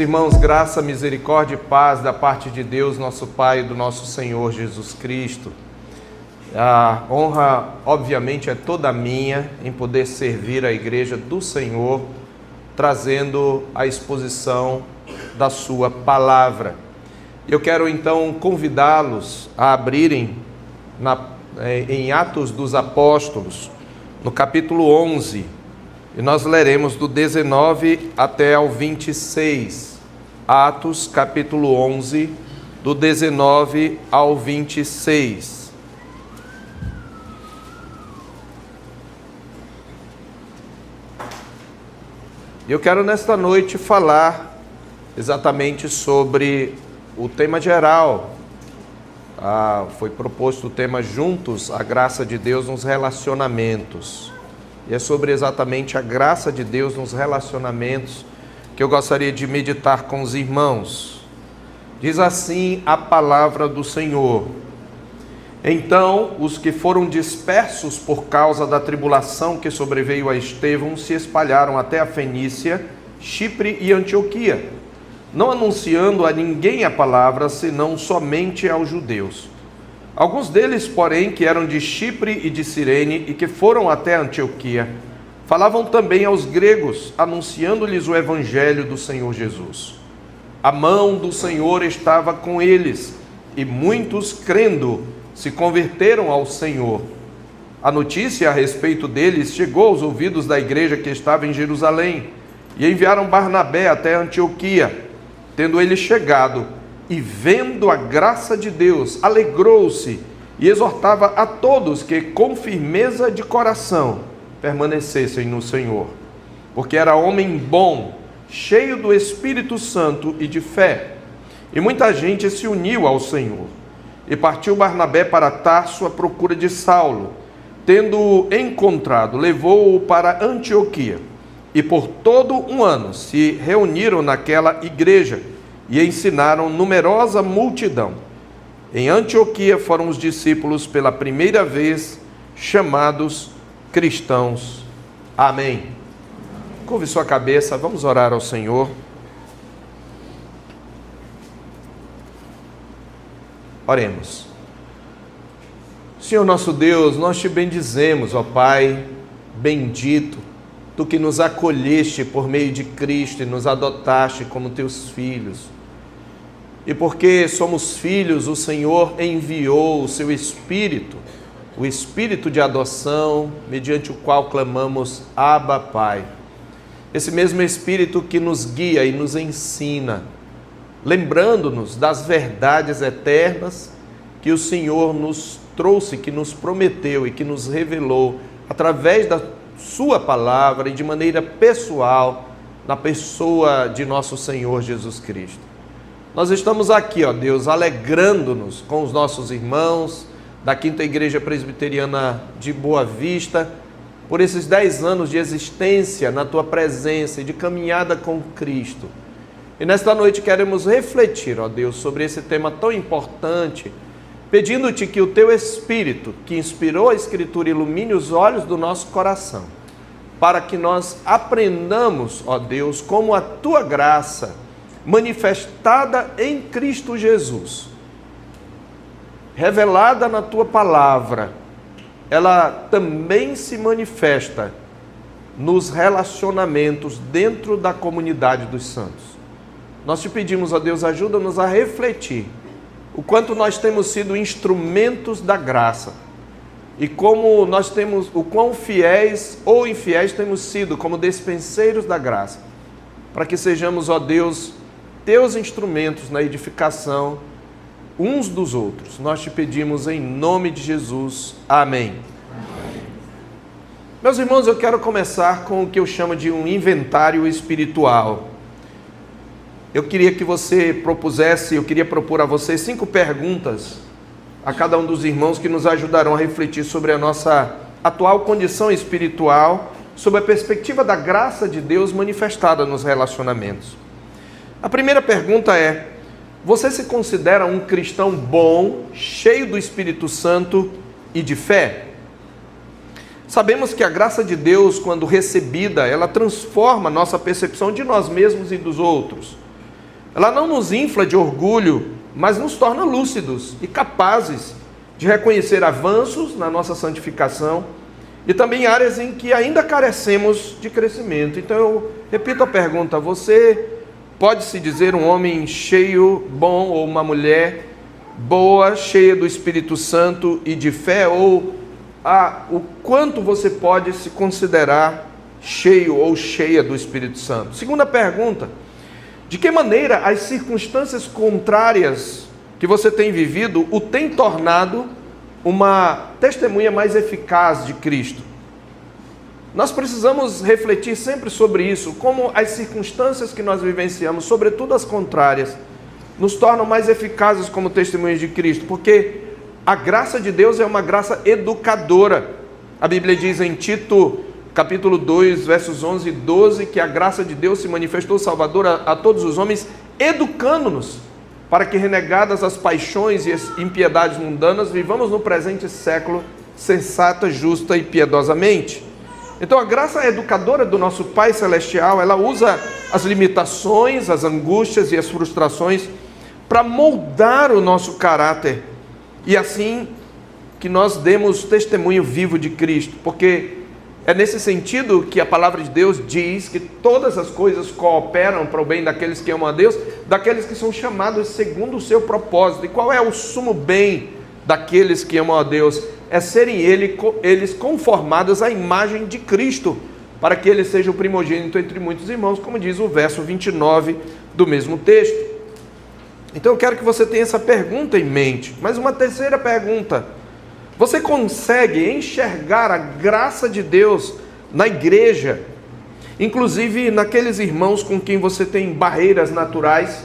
Meus irmãos, graça, misericórdia e paz da parte de Deus, nosso Pai e do nosso Senhor Jesus Cristo. A honra, obviamente, é toda minha em poder servir a igreja do Senhor, trazendo a exposição da sua palavra. Eu quero então convidá-los a abrirem em Atos dos Apóstolos, no capítulo 11, e nós leremos do 19 até ao 26. Atos, capítulo 11, do 19 ao 26. Eu quero nesta noite falar exatamente sobre o tema geral. Foi proposto o tema Juntos, a graça de Deus nos relacionamentos. E é sobre exatamente a graça de Deus nos relacionamentos que eu gostaria de meditar com os irmãos. Diz assim a palavra do Senhor: Então os que foram dispersos por causa da tribulação que sobreveio a Estevão se espalharam até a Fenícia, Chipre e Antioquia, não anunciando a ninguém a palavra, senão somente aos judeus. Alguns deles, porém, que eram de Chipre e de Cirene e que foram até Antioquia, falavam também aos gregos, anunciando-lhes o evangelho do Senhor Jesus. A mão do Senhor estava com eles, e muitos, crendo, se converteram ao Senhor. A notícia a respeito deles chegou aos ouvidos da igreja que estava em Jerusalém, e enviaram Barnabé até Antioquia. Tendo ele chegado e vendo a graça de Deus, alegrou-se e exortava a todos que com firmeza de coração permanecessem no Senhor. Porque era homem bom, cheio do Espírito Santo e de fé. E muita gente se uniu ao Senhor. E partiu Barnabé para Tarso à procura de Saulo. Tendo-o encontrado, levou-o para Antioquia. E por todo um ano se reuniram naquela igreja e ensinaram numerosa multidão. Em Antioquia foram os discípulos pela primeira vez chamados cristãos. Amém. Curve sua cabeça, vamos orar ao Senhor. Oremos. Senhor nosso Deus, nós te bendizemos, ó Pai, bendito, Tu que nos acolheste por meio de Cristo e nos adotaste como teus filhos. E porque somos filhos, o Senhor enviou o seu Espírito, o Espírito de adoção, mediante o qual clamamos, Abba, Pai. Esse mesmo Espírito que nos guia e nos ensina, lembrando-nos das verdades eternas que o Senhor nos trouxe, que nos prometeu e que nos revelou através da sua palavra e de maneira pessoal na pessoa de nosso Senhor Jesus Cristo. Nós estamos aqui, ó Deus, alegrando-nos com os nossos irmãos da Quinta Igreja Presbiteriana de Boa Vista, por esses 10 anos de existência na Tua presença e de caminhada com Cristo. E nesta noite queremos refletir, ó Deus, sobre esse tema tão importante, pedindo-Te que o Teu Espírito, que inspirou a Escritura, ilumine os olhos do nosso coração, para que nós aprendamos, ó Deus, como a Tua graça manifestada em Cristo Jesus, revelada na Tua palavra, ela também se manifesta nos relacionamentos dentro da comunidade dos santos. Nós te pedimos, ó Deus, ajuda-nos a refletir o quanto nós temos sido instrumentos da graça e como nós temos, o quão fiéis ou infiéis temos sido como despenseiros da graça, para que sejamos, ó Deus, teus instrumentos na edificação uns dos outros. Nós te pedimos em nome de Jesus. Amém. Amém. Meus irmãos, eu quero começar com o que eu chamo de um inventário espiritual. Eu queria que você propusesse, eu queria propor a você 5 perguntas a cada um dos irmãos que nos ajudarão a refletir sobre a nossa atual condição espiritual, sob a perspectiva da graça de Deus manifestada nos relacionamentos. A primeira pergunta é: você se considera um cristão bom, cheio do Espírito Santo e de fé? Sabemos que a graça de Deus, quando recebida, ela transforma a nossa percepção de nós mesmos e dos outros. Ela não nos infla de orgulho, mas nos torna lúcidos e capazes de reconhecer avanços na nossa santificação e também áreas em que ainda carecemos de crescimento. Então eu repito a pergunta: você pode se dizer um homem cheio, bom, ou uma mulher boa, cheia do Espírito Santo e de fé, ou o quanto você pode se considerar cheio ou cheia do Espírito Santo? Segunda pergunta: de que maneira as circunstâncias contrárias que você tem vivido o tem tornado uma testemunha mais eficaz de Cristo? Nós precisamos refletir sempre sobre isso, como as circunstâncias que nós vivenciamos, sobretudo as contrárias, nos tornam mais eficazes como testemunhas de Cristo, porque a graça de Deus é uma graça educadora. A Bíblia diz em Tito, capítulo 2, versos 11 e 12, que a graça de Deus se manifestou salvadora a todos os homens, educando-nos, para que, renegadas as paixões e as impiedades mundanas, vivamos no presente século sensata, justa e piedosamente. Então a graça educadora do nosso Pai Celestial, ela usa as limitações, as angústias e as frustrações para moldar o nosso caráter, e assim que nós demos testemunho vivo de Cristo, porque é nesse sentido que a palavra de Deus diz que todas as coisas cooperam para o bem daqueles que amam a Deus, daqueles que são chamados segundo o seu propósito. E qual é o sumo bem daqueles que amam a Deus? É serem eles conformados à imagem de Cristo, para que ele seja o primogênito entre muitos irmãos, como diz o verso 29 do mesmo texto. Então eu quero que você tenha essa pergunta em mente. Mas uma terceira pergunta: você consegue enxergar a graça de Deus na igreja, inclusive naqueles irmãos com quem você tem barreiras naturais?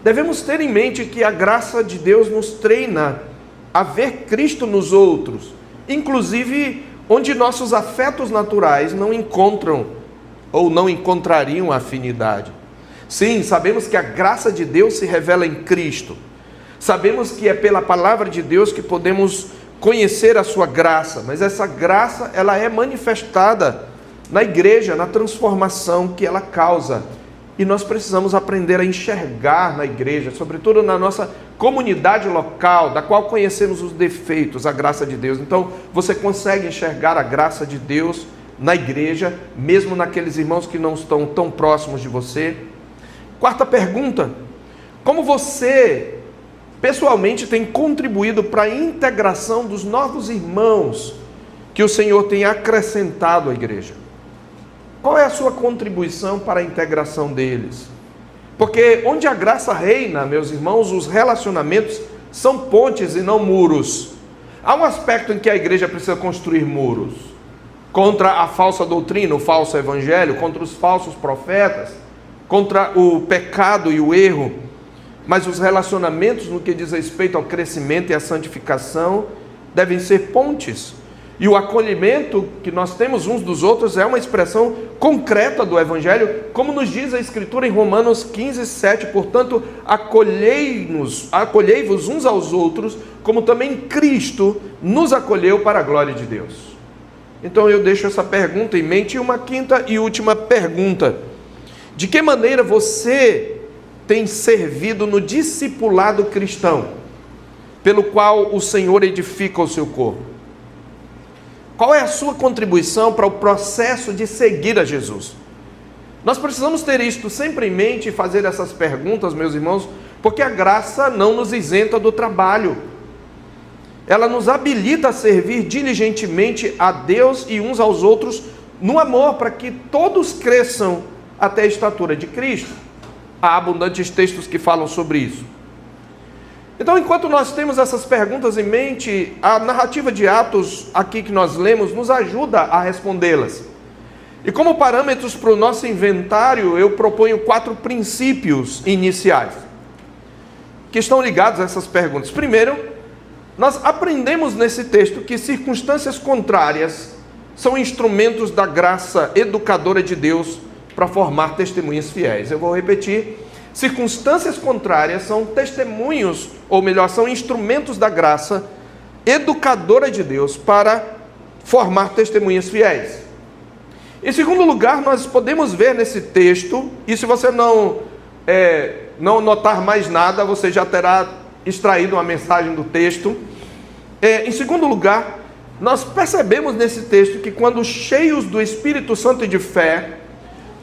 Devemos ter em mente que a graça de Deus nos treina a ver Cristo nos outros, inclusive onde nossos afetos naturais não encontram ou não encontrariam afinidade. Sim, sabemos que a graça de Deus se revela em Cristo. Sabemos que é pela palavra de Deus que podemos conhecer a sua graça, mas essa graça, ela é manifestada na igreja, na transformação que ela causa. E nós precisamos aprender a enxergar na igreja, sobretudo na nossa comunidade local, da qual conhecemos os defeitos, a graça de Deus. Então, você consegue enxergar a graça de Deus na igreja, mesmo naqueles irmãos que não estão tão próximos de você? Quarta pergunta: como você pessoalmente tem contribuído para a integração dos novos irmãos que o Senhor tem acrescentado à igreja? Qual é a sua contribuição para a integração deles? Porque onde a graça reina, meus irmãos, os relacionamentos são pontes e não muros. Há um aspecto em que a igreja precisa construir muros contra a falsa doutrina, o falso evangelho, contra os falsos profetas, contra o pecado e o erro. Mas os relacionamentos, no que diz respeito ao crescimento e à santificação, devem ser pontes. E o acolhimento que nós temos uns dos outros é uma expressão concreta do Evangelho, como nos diz a Escritura em Romanos 15, 7. Portanto, acolhei-vos uns aos outros, como também Cristo nos acolheu para a glória de Deus. Então eu deixo essa pergunta em mente. E uma quinta e última pergunta: de que maneira você tem servido no discipulado cristão, pelo qual o Senhor edifica o seu corpo? Qual é a sua contribuição para o processo de seguir a Jesus? Nós precisamos ter isto sempre em mente e fazer essas perguntas, meus irmãos, porque a graça não nos isenta do trabalho. Ela nos habilita a servir diligentemente a Deus e uns aos outros no amor, para que todos cresçam até a estatura de Cristo. Há abundantes textos que falam sobre isso. Então, enquanto nós temos essas perguntas em mente, a narrativa de Atos aqui que nós lemos nos ajuda a respondê-las. E como parâmetros para o nosso inventário, eu proponho 4 princípios iniciais que estão ligados a essas perguntas. Primeiro, nós aprendemos nesse texto que circunstâncias contrárias são instrumentos da graça educadora de Deus para formar testemunhas fiéis. Eu vou repetir: circunstâncias contrárias são testemunhos, ou melhor, são instrumentos da graça educadora de Deus para formar testemunhas fiéis. Em segundo lugar, nós podemos ver nesse texto, e se você não não notar mais nada, você já terá extraído uma mensagem do texto. Em segundo lugar, nós percebemos nesse texto que quando cheios do Espírito Santo e de fé,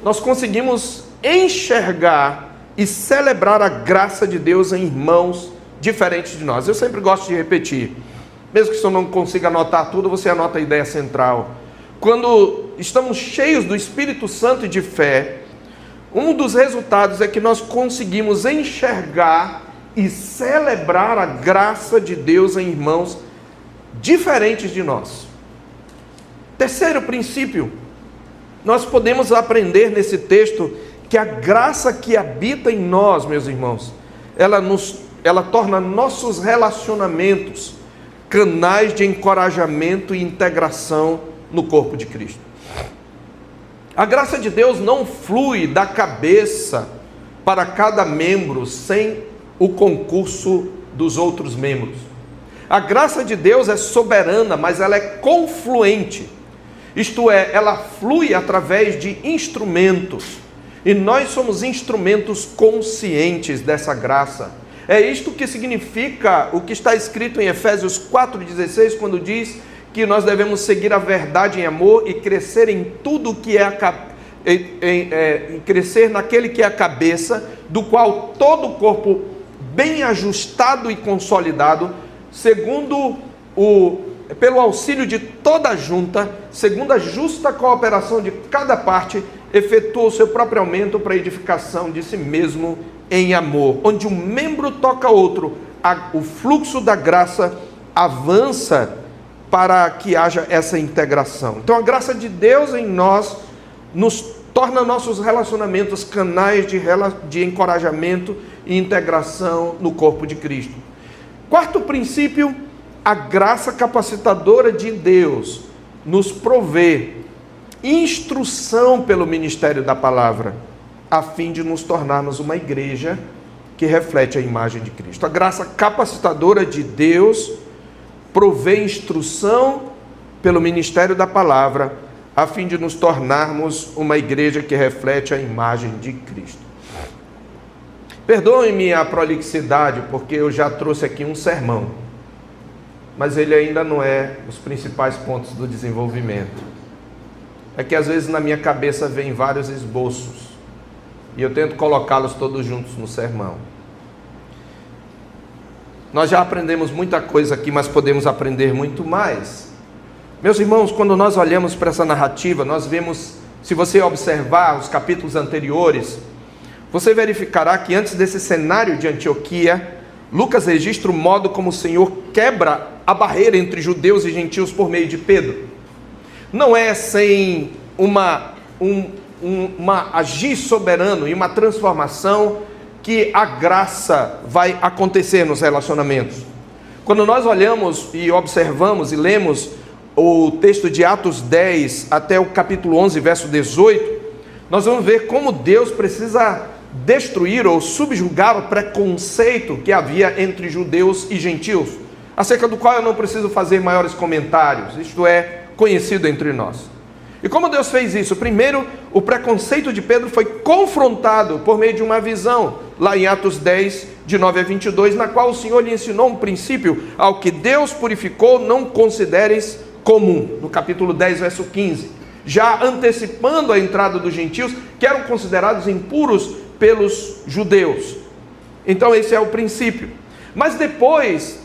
nós conseguimos enxergar e celebrar a graça de Deus em irmãos diferentes de nós. Eu sempre gosto de repetir, mesmo que você não consiga anotar tudo, você anota a ideia central. Quando estamos cheios do Espírito Santo e de fé, um dos resultados é que nós conseguimos enxergar e celebrar a graça de Deus em irmãos diferentes de nós. Terceiro princípio, nós podemos aprender nesse texto que a graça que habita em nós, meus irmãos, ela torna nossos relacionamentos canais de encorajamento e integração no corpo de Cristo. A graça de Deus não flui da cabeça para cada membro sem o concurso dos outros membros. A graça de Deus é soberana, mas ela é confluente. Isto é, ela flui através de instrumentos. E nós somos instrumentos conscientes dessa graça. É isto que significa o que está escrito em Efésios 4,16, quando diz que nós devemos seguir a verdade em amor e crescer em tudo que crescer naquele que é a cabeça, do qual todo o corpo bem ajustado e consolidado, pelo auxílio de toda a junta, segundo a justa cooperação de cada parte, efetua o seu próprio aumento para a edificação de si mesmo em amor, onde um membro toca outro, o fluxo da graça avança para que haja essa integração. Então a graça de Deus em nós nos torna nossos relacionamentos canais de encorajamento e integração no corpo de Cristo. Quarto princípio, a graça capacitadora de Deus nos provê instrução pelo ministério da palavra, a fim de nos tornarmos uma igreja que reflete a imagem de Cristo. A graça capacitadora de Deus provê instrução pelo ministério da palavra, a fim de nos tornarmos uma igreja que reflete a imagem de Cristo. Perdoe-me a prolixidade, porque eu já trouxe aqui um sermão, mas ele ainda não é os principais pontos do desenvolvimento. É que às vezes na minha cabeça vem vários esboços, e eu tento colocá-los todos juntos no sermão. Nós já aprendemos muita coisa aqui, mas podemos aprender muito mais. Meus irmãos, quando nós olhamos para essa narrativa, nós vemos, se você observar os capítulos anteriores, você verificará que antes desse cenário de Antioquia, Lucas registra o modo como o Senhor quebra a barreira entre judeus e gentios por meio de Pedro. Não é sem um agir soberano e uma transformação que a graça vai acontecer nos relacionamentos. Quando nós olhamos e observamos e lemos o texto de Atos 10 até o capítulo 11, verso 18, nós vamos ver como Deus precisa destruir ou subjugar o preconceito que havia entre judeus e gentios, acerca do qual eu não preciso fazer maiores comentários, isto é conhecido entre nós. E como Deus fez isso? Primeiro, o preconceito de Pedro foi confrontado por meio de uma visão, lá em Atos 10, de 9 a 22, na qual o Senhor lhe ensinou um princípio: ao que Deus purificou, não consideres comum, no capítulo 10, verso 15, já antecipando a entrada dos gentios, que eram considerados impuros pelos judeus. Então esse é o princípio. Mas depois,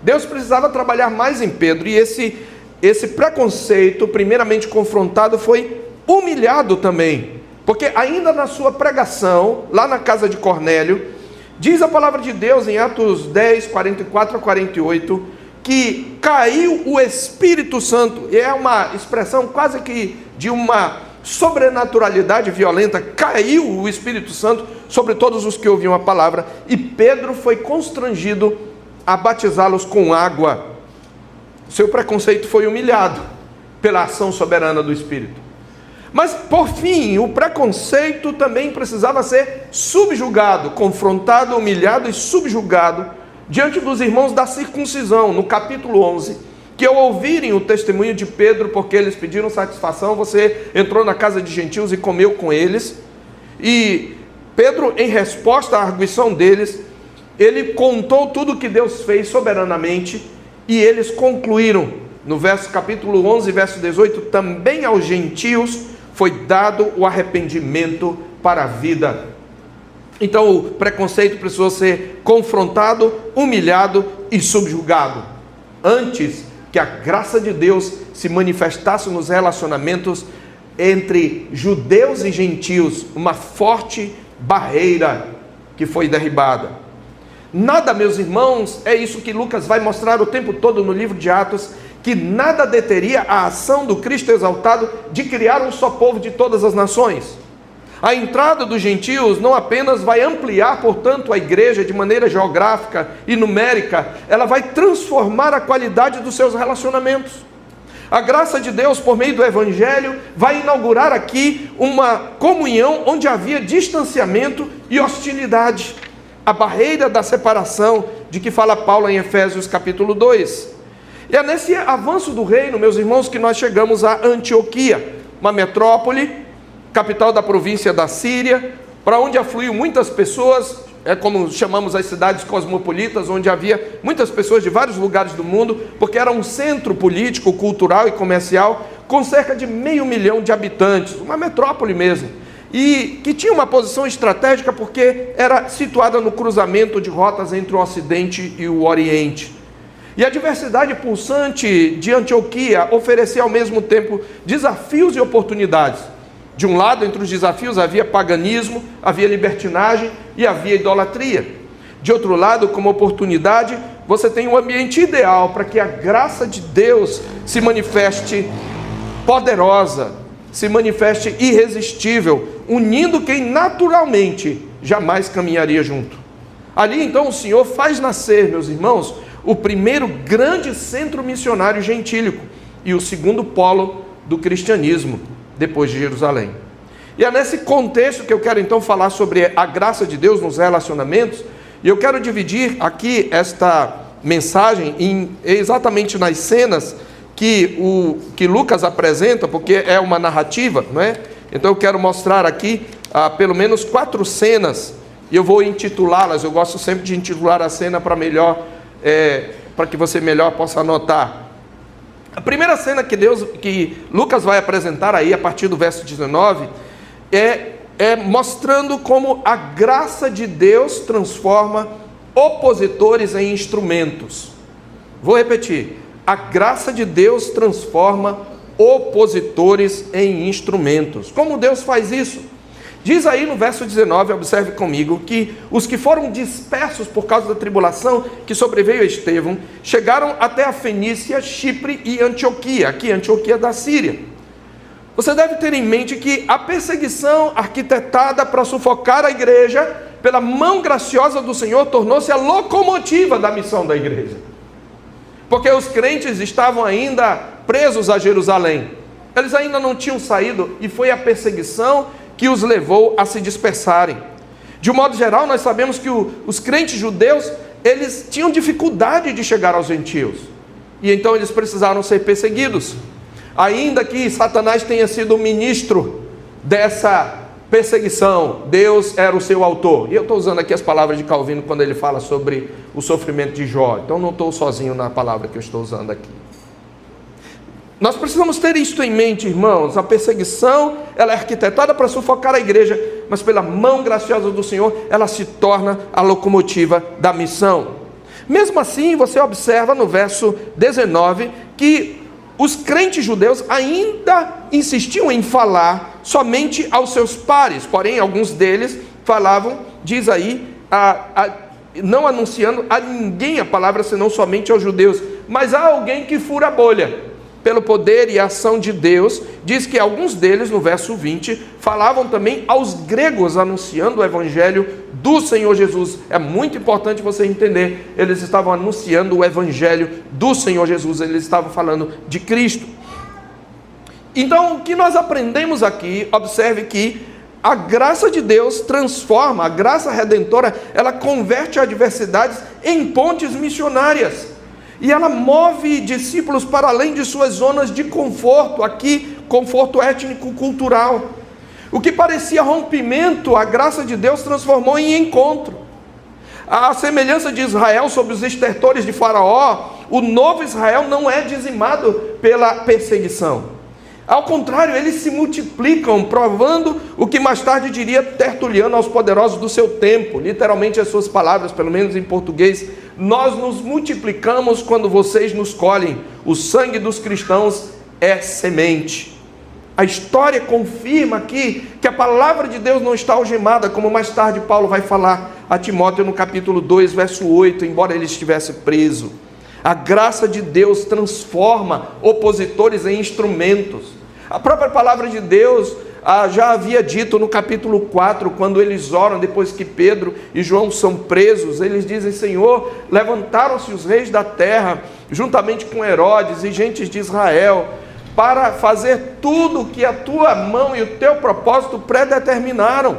Deus precisava trabalhar mais em Pedro, e esse preconceito, primeiramente confrontado, foi humilhado também, porque ainda na sua pregação, lá na casa de Cornélio, diz a palavra de Deus em Atos 10, 44 a 48, que caiu o Espírito Santo, e é uma expressão quase que de uma sobrenaturalidade violenta, caiu o Espírito Santo sobre todos os que ouviam a palavra, e Pedro foi constrangido a batizá-los com água. Seu preconceito foi humilhado pela ação soberana do Espírito. Mas, por fim, o preconceito também precisava ser subjugado, confrontado, humilhado e subjugado diante dos irmãos da circuncisão, no capítulo 11, que ao ouvirem o testemunho de Pedro, porque eles pediram satisfação, você entrou na casa de gentios e comeu com eles, e Pedro, em resposta à arguição deles, ele contou tudo o que Deus fez soberanamente, e eles concluíram, no capítulo 11, verso 18, também aos gentios foi dado o arrependimento para a vida. Então o preconceito precisou ser confrontado, humilhado e subjugado, antes que a graça de Deus se manifestasse nos relacionamentos entre judeus e gentios, uma forte barreira que foi derribada. Nada, meus irmãos, é isso que Lucas vai mostrar o tempo todo no livro de Atos, que nada deteria a ação do Cristo exaltado de criar um só povo de todas as nações. A entrada dos gentios não apenas vai ampliar, portanto, a igreja de maneira geográfica e numérica, ela vai transformar a qualidade dos seus relacionamentos. A graça de Deus, por meio do Evangelho, vai inaugurar aqui uma comunhão onde havia distanciamento e hostilidade. A barreira da separação de que fala Paulo em Efésios capítulo 2. E é nesse avanço do reino, meus irmãos, que nós chegamos a Antioquia, uma metrópole, capital da província da Síria, para onde afluíam muitas pessoas, é como chamamos as cidades cosmopolitas, onde havia muitas pessoas de vários lugares do mundo, porque era um centro político, cultural e comercial, com cerca de 500 mil de habitantes, uma metrópole mesmo. E que tinha uma posição estratégica porque era situada no cruzamento de rotas entre o Ocidente e o Oriente. E a diversidade pulsante de Antioquia oferecia ao mesmo tempo desafios e oportunidades. De um lado, entre os desafios, havia paganismo, havia libertinagem e havia idolatria. De outro lado, como oportunidade, você tem um ambiente ideal para que a graça de Deus se manifeste poderosa, se manifeste irresistível, unindo quem naturalmente jamais caminharia junto. Ali então o Senhor faz nascer, meus irmãos, o primeiro grande centro missionário gentílico e o segundo polo do cristianismo, depois de Jerusalém. E é nesse contexto que eu quero então falar sobre a graça de Deus nos relacionamentos, e eu quero dividir aqui esta mensagem exatamente nas cenas que Lucas apresenta, porque é uma narrativa, não é? Então eu quero mostrar aqui pelo menos 4 cenas, e eu vou intitulá-las. Eu gosto sempre de intitular a cena para que você melhor possa anotar. A primeira cena que Lucas vai apresentar aí a partir do verso 19 é mostrando como a graça de Deus transforma opositores em instrumentos. Vou repetir. A graça de Deus transforma opositores em instrumentos. Como Deus faz isso? Diz aí no verso 19, observe comigo, que os que foram dispersos por causa da tribulação que sobreveio a Estevão, chegaram até a Fenícia, Chipre e Antioquia, aqui Antioquia da Síria. Você deve ter em mente que a perseguição arquitetada para sufocar a igreja, pela mão graciosa do Senhor, tornou-se a locomotiva da missão da igreja. Porque os crentes estavam ainda presos a Jerusalém. Eles ainda não tinham saído, e foi a perseguição que os levou a se dispersarem. De um modo geral, nós sabemos que os crentes judeus, eles tinham dificuldade de chegar aos gentios. E então eles precisaram ser perseguidos. Ainda que Satanás tenha sido o ministro dessa perseguição, Deus era o seu autor. E eu estou usando aqui as palavras de Calvino quando ele fala sobre o sofrimento de Jó. Então não estou sozinho na palavra que eu estou usando aqui. Nós precisamos ter isto em mente, irmãos. A perseguição, ela é arquitetada para sufocar a igreja, mas pela mão graciosa do Senhor, ela se torna a locomotiva da missão. Mesmo assim, você observa no verso 19 que os crentes judeus ainda insistiam em falar somente aos seus pares, porém alguns deles falavam, diz aí, não anunciando a ninguém a palavra senão somente aos judeus, mas há alguém que fura a bolha. Pelo poder e ação de Deus, diz que alguns deles, no verso 20, falavam também aos gregos, anunciando o evangelho do Senhor Jesus. É muito importante você entender, eles estavam anunciando o evangelho do Senhor Jesus, eles estavam falando de Cristo. Então, o que nós aprendemos aqui, observe que a graça de Deus transforma, a graça redentora, ela converte adversidades em pontes missionárias. E ela move discípulos para além de suas zonas de conforto, aqui, conforto étnico-cultural. O que parecia rompimento, a graça de Deus transformou em encontro. A semelhança de Israel sob os estertores de Faraó, o novo Israel não é dizimado pela perseguição. Ao contrário, eles se multiplicam, provando o que mais tarde diria Tertuliano aos poderosos do seu tempo. Literalmente as suas palavras, pelo menos em português: nós nos multiplicamos quando vocês nos colhem. O sangue dos cristãos é semente. A história confirma aqui que a palavra de Deus não está algemada, como mais tarde Paulo vai falar a Timóteo no capítulo 2, verso 8, embora ele estivesse preso. A graça de Deus transforma opositores em instrumentos. A própria palavra de Deus já havia dito no capítulo 4, quando eles oram depois que Pedro e João são presos, eles dizem: Senhor, levantaram-se os reis da terra, juntamente com Herodes e gentes de Israel, para fazer tudo o que a tua mão e o teu propósito predeterminaram.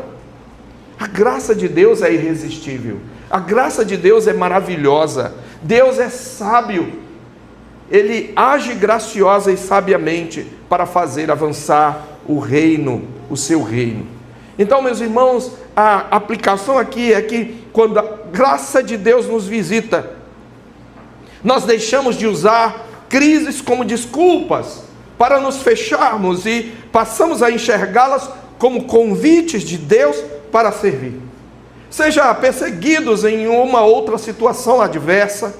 A graça de Deus é irresistível, a graça de Deus é maravilhosa, Deus é sábio, Ele age graciosa e sabiamente para fazer avançar o reino, o seu reino. Então, meus irmãos, a aplicação aqui é que quando a graça de Deus nos visita, nós deixamos de usar crises como desculpas para nos fecharmos e passamos a enxergá-las como convites de Deus para servir. Seja perseguidos em uma outra situação adversa,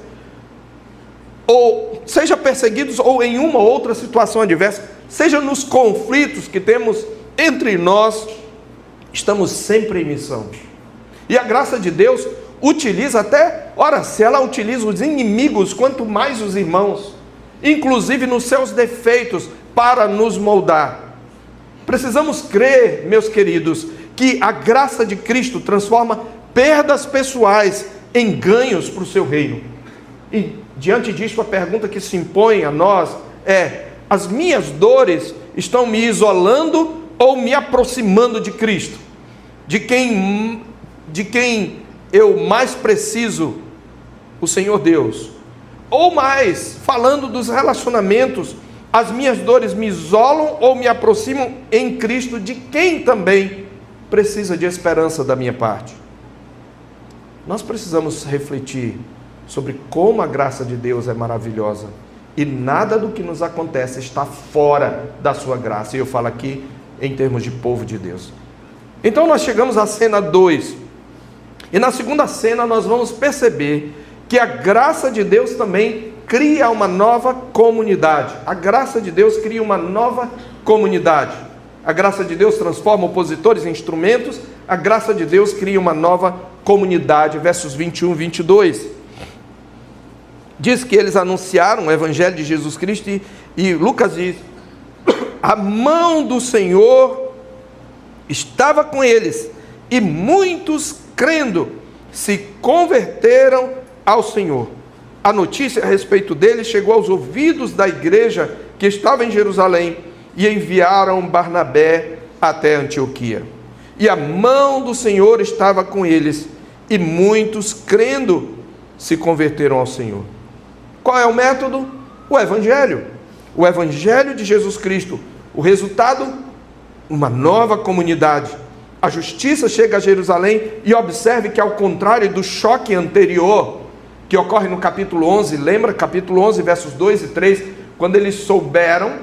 ou seja perseguidos ou em uma outra situação adversa, seja nos conflitos que temos entre nós, estamos sempre em missão. E a graça de Deus utiliza até, ora, se ela utiliza os inimigos, quanto mais os irmãos, inclusive nos seus defeitos, para nos moldar. Precisamos crer, meus queridos, que a graça de Cristo transforma perdas pessoais em ganhos para o seu reino. E diante disso, a pergunta que se impõe a nós é: as minhas dores estão me isolando ou me aproximando de Cristo? De quem eu mais preciso, o Senhor Deus? Ou mais, falando dos relacionamentos, as minhas dores me isolam ou me aproximam em Cristo, de quem também precisa de esperança da minha parte? Nós precisamos refletir sobre como a graça de Deus é maravilhosa, e nada do que nos acontece está fora da sua graça, e eu falo aqui em termos de povo de Deus. Então nós chegamos à cena 2, e na segunda cena nós vamos perceber que a graça de Deus também cria uma nova comunidade. A graça de Deus cria uma nova comunidade. A graça de Deus transforma opositores em instrumentos. A graça de Deus cria uma nova comunidade. Versos 21 e 22. Diz que eles anunciaram o evangelho de Jesus Cristo e Lucas diz: a mão do Senhor estava com eles, e muitos, crendo, se converteram ao Senhor. A notícia a respeito dele chegou aos ouvidos da igreja que estava em Jerusalém, e enviaram Barnabé até Antioquia. E a mão do Senhor estava com eles, e muitos, crendo, se converteram ao Senhor. Qual é o método? O Evangelho. O Evangelho de Jesus Cristo. O resultado? Uma nova comunidade. A justiça chega a Jerusalém, e observe que, ao contrário do choque anterior, que ocorre no capítulo 11, lembra? Capítulo 11, versos 2 e 3, quando eles souberam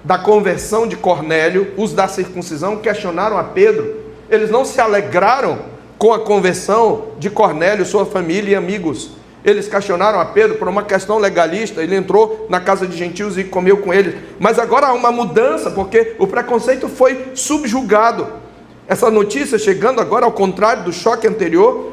da conversão de Cornélio, os da circuncisão questionaram a Pedro. Eles não se alegraram com a conversão de Cornélio, sua família e amigos. Eles questionaram a Pedro por uma questão legalista. Ele entrou na casa de gentios e comeu com eles. Mas agora há uma mudança, porque o preconceito foi subjugado. Essa notícia, chegando agora, ao contrário do choque anterior,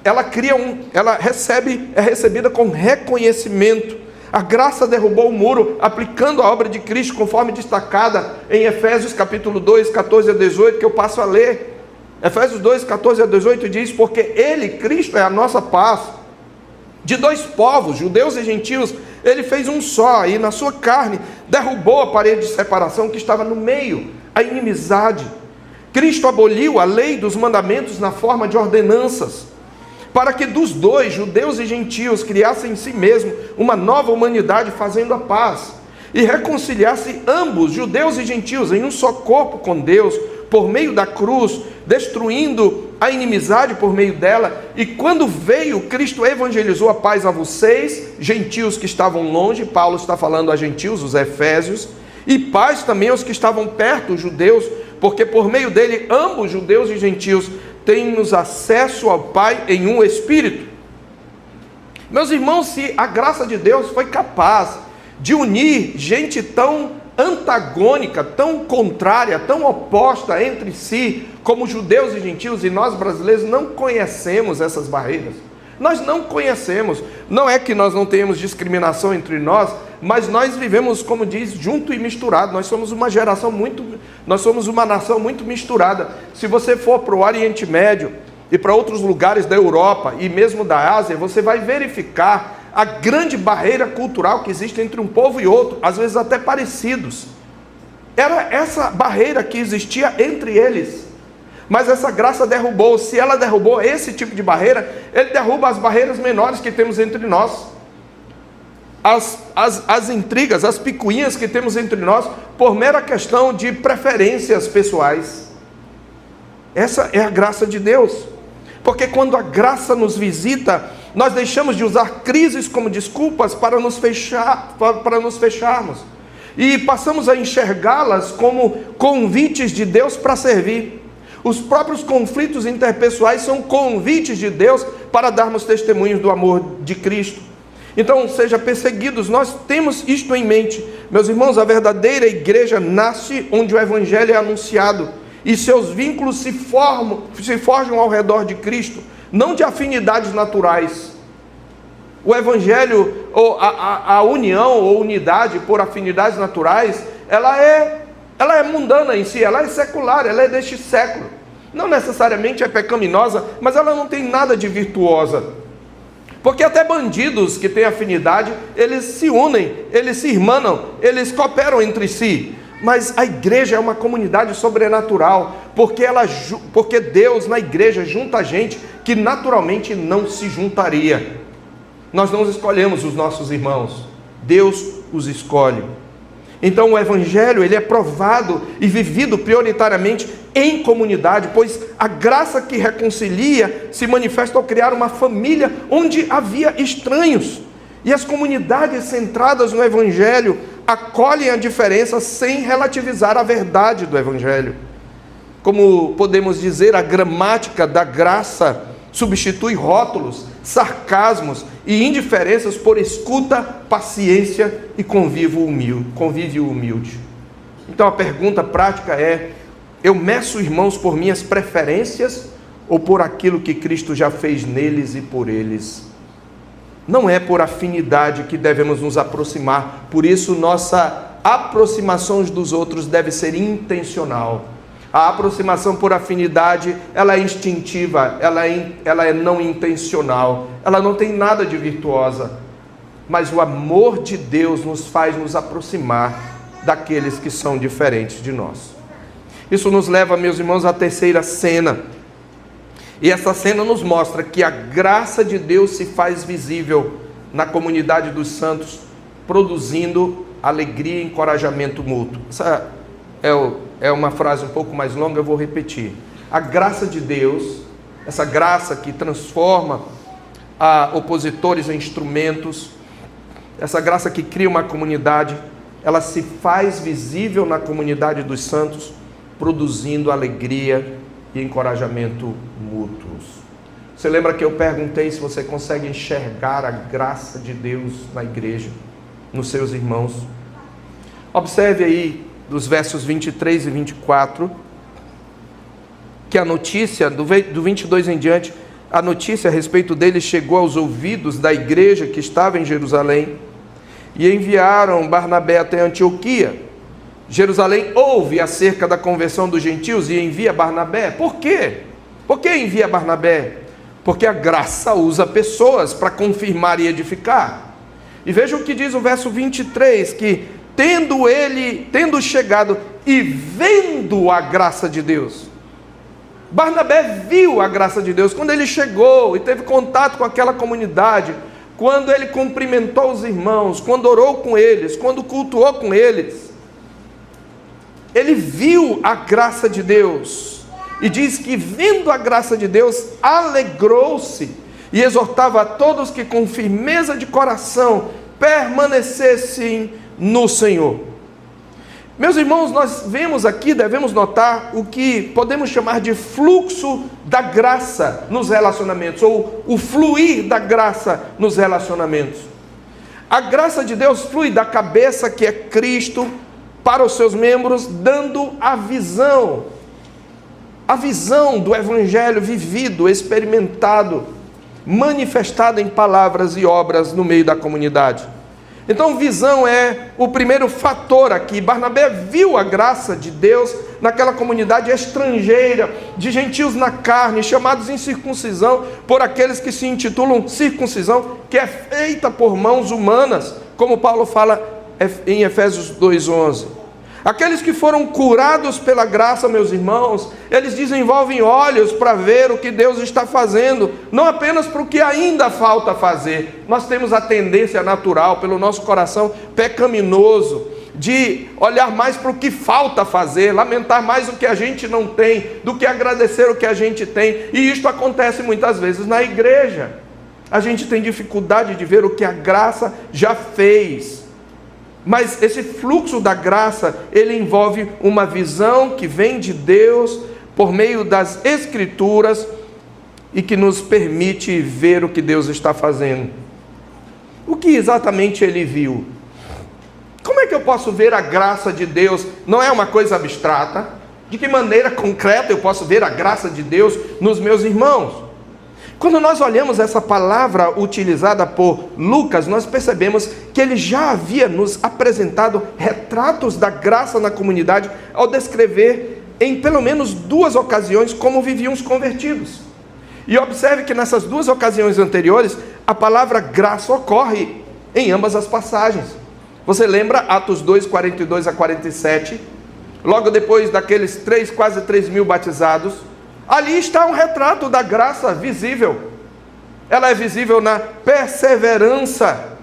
é recebida com reconhecimento. A graça derrubou o muro, aplicando a obra de Cristo, conforme destacada em Efésios capítulo 2, 14 a 18, que eu passo a ler. Efésios 2, 14 a 18 diz: porque Ele, Cristo, é a nossa paz. De dois povos, judeus e gentios, Ele fez um só, e na sua carne derrubou a parede de separação que estava no meio, a inimizade. Cristo aboliu a lei dos mandamentos na forma de ordenanças, para que dos dois, judeus e gentios, criassem em si mesmo uma nova humanidade, fazendo a paz, e reconciliasse ambos, judeus e gentios, em um só corpo com Deus, por meio da cruz, destruindo a inimizade por meio dela. E quando veio, Cristo evangelizou a paz a vocês, gentios que estavam longe. Paulo está falando a gentios, os efésios, e paz também aos que estavam perto, os judeus, porque por meio dele, ambos, judeus e gentios, temos acesso ao Pai em um Espírito. Meus irmãos, se a graça de Deus foi capaz de unir gente tão antagônica, tão contrária, tão oposta entre si, como judeus e gentios, e nós brasileiros não conhecemos essas barreiras. Nós não conhecemos. Não é que nós não tenhamos discriminação entre nós, mas nós vivemos, como diz, junto e misturado. Nós somos uma nação muito misturada. Se você for para o Oriente Médio e para outros lugares da Europa e mesmo da Ásia, você vai verificar a grande barreira cultural que existe entre um povo e outro, às vezes até parecidos. Era essa barreira que existia entre eles. Mas essa graça derrubou. Se ela derrubou esse tipo de barreira, ele derruba as barreiras menores que temos entre nós. As intrigas, as picuinhas que temos entre nós, por mera questão de preferências pessoais. Essa é a graça de Deus. Porque quando a graça nos visita, nós deixamos de usar crises como desculpas para nos fecharmos. E passamos a enxergá-las como convites de Deus para servir. Os próprios conflitos interpessoais são convites de Deus para darmos testemunhos do amor de Cristo. Então, seja perseguidos, nós temos isto em mente. Meus irmãos, a verdadeira igreja nasce onde o Evangelho é anunciado e seus vínculos se forjam ao redor de Cristo, não de afinidades naturais. O Evangelho, ou a união ou unidade por afinidades naturais, ela é mundana em si, ela é secular, ela é deste século. Não necessariamente é pecaminosa, mas ela não tem nada de virtuosa. Porque até bandidos que têm afinidade, eles se unem, eles se irmanam, eles cooperam entre si. Mas a igreja é uma comunidade sobrenatural, porque Deus na igreja junta gente que naturalmente não se juntaria. Nós não escolhemos os nossos irmãos, Deus os escolhe. Então o Evangelho, ele é provado e vivido prioritariamente em comunidade, pois a graça que reconcilia se manifesta ao criar uma família onde havia estranhos. E as comunidades centradas no Evangelho acolhem a diferença sem relativizar a verdade do Evangelho. Como podemos dizer, a gramática da graça substitui rótulos, sarcasmos e indiferenças por escuta, paciência e convívio humilde. Então a pergunta prática é: eu meço irmãos por minhas preferências ou por aquilo que Cristo já fez neles e por eles? Não é por afinidade que devemos nos aproximar, por isso nossa aproximação uns dos outros deve ser intencional. A aproximação por afinidade, ela é instintiva, ela é não intencional, ela não tem nada de virtuosa. Mas o amor de Deus nos faz nos aproximar daqueles que são diferentes de nós. Isso nos leva, meus irmãos, à terceira cena. E essa cena nos mostra que a graça de Deus se faz visível na comunidade dos santos, produzindo alegria e encorajamento mútuo. Essa é uma frase um pouco mais longa, eu vou repetir. A graça de Deus, essa graça que transforma opositores em instrumentos, essa graça que cria uma comunidade, ela se faz visível na comunidade dos santos, produzindo alegria e encorajamento mútuos. Você lembra que eu perguntei se você consegue enxergar a graça de Deus na igreja, nos seus irmãos? Observe aí, dos versos 23 e 24, que a notícia, do 22 em diante, a notícia a respeito dele chegou aos ouvidos da igreja que estava em Jerusalém, e enviaram Barnabé até Antioquia. Jerusalém ouve acerca da conversão dos gentios e envia Barnabé. Por quê? Por que envia Barnabé? Porque a graça usa pessoas para confirmar e edificar. E veja o que diz o verso 23, que tendo chegado e vendo a graça de Deus. Barnabé viu a graça de Deus quando ele chegou e teve contato com aquela comunidade, quando ele cumprimentou os irmãos, quando orou com eles, quando cultuou com eles. ele viu a graça de Deus, e diz que vendo a graça de Deus, alegrou-se, e exortava a todos que com firmeza de coração permanecessem no Senhor. Meus irmãos, nós vemos aqui, devemos notar o que podemos chamar de fluxo da graça nos relacionamentos, ou o fluir da graça nos relacionamentos. A graça de Deus flui da cabeça, que é Cristo, para os seus membros, dando a visão do Evangelho vivido, experimentado, manifestado em palavras e obras no meio da comunidade. Então, visão é o primeiro fator aqui. Barnabé viu a graça de Deus naquela comunidade estrangeira, de gentios na carne, chamados em circuncisão por aqueles que se intitulam circuncisão, que é feita por mãos humanas, como Paulo fala em Efésios 2:11. Aqueles que foram curados pela graça, meus irmãos, eles desenvolvem olhos para ver o que Deus está fazendo, não apenas para o que ainda falta fazer. Nós temos a tendência natural, pelo nosso coração pecaminoso, de olhar mais para o que falta fazer, lamentar mais o que a gente não tem, do que agradecer o que a gente tem. E isto acontece muitas vezes na igreja. A gente tem dificuldade de ver o que a graça já fez. Mas esse fluxo da graça, ele envolve uma visão que vem de Deus por meio das Escrituras e que nos permite ver o que Deus está fazendo. O que exatamente ele viu? Como é que eu posso ver a graça de Deus? Não é uma coisa abstrata. De que maneira concreta eu posso ver a graça de Deus nos meus irmãos? Quando nós olhamos essa palavra utilizada por Lucas, nós percebemos que ele já havia nos apresentado retratos da graça na comunidade ao descrever em pelo menos 2 ocasiões como viviam os convertidos. E observe que nessas 2 ocasiões anteriores, a palavra graça ocorre em ambas as passagens. Você lembra Atos 2, 42 a 47? Logo depois daqueles quase 3 mil batizados, ali está um retrato da graça visível. Ela é visível na perseverança,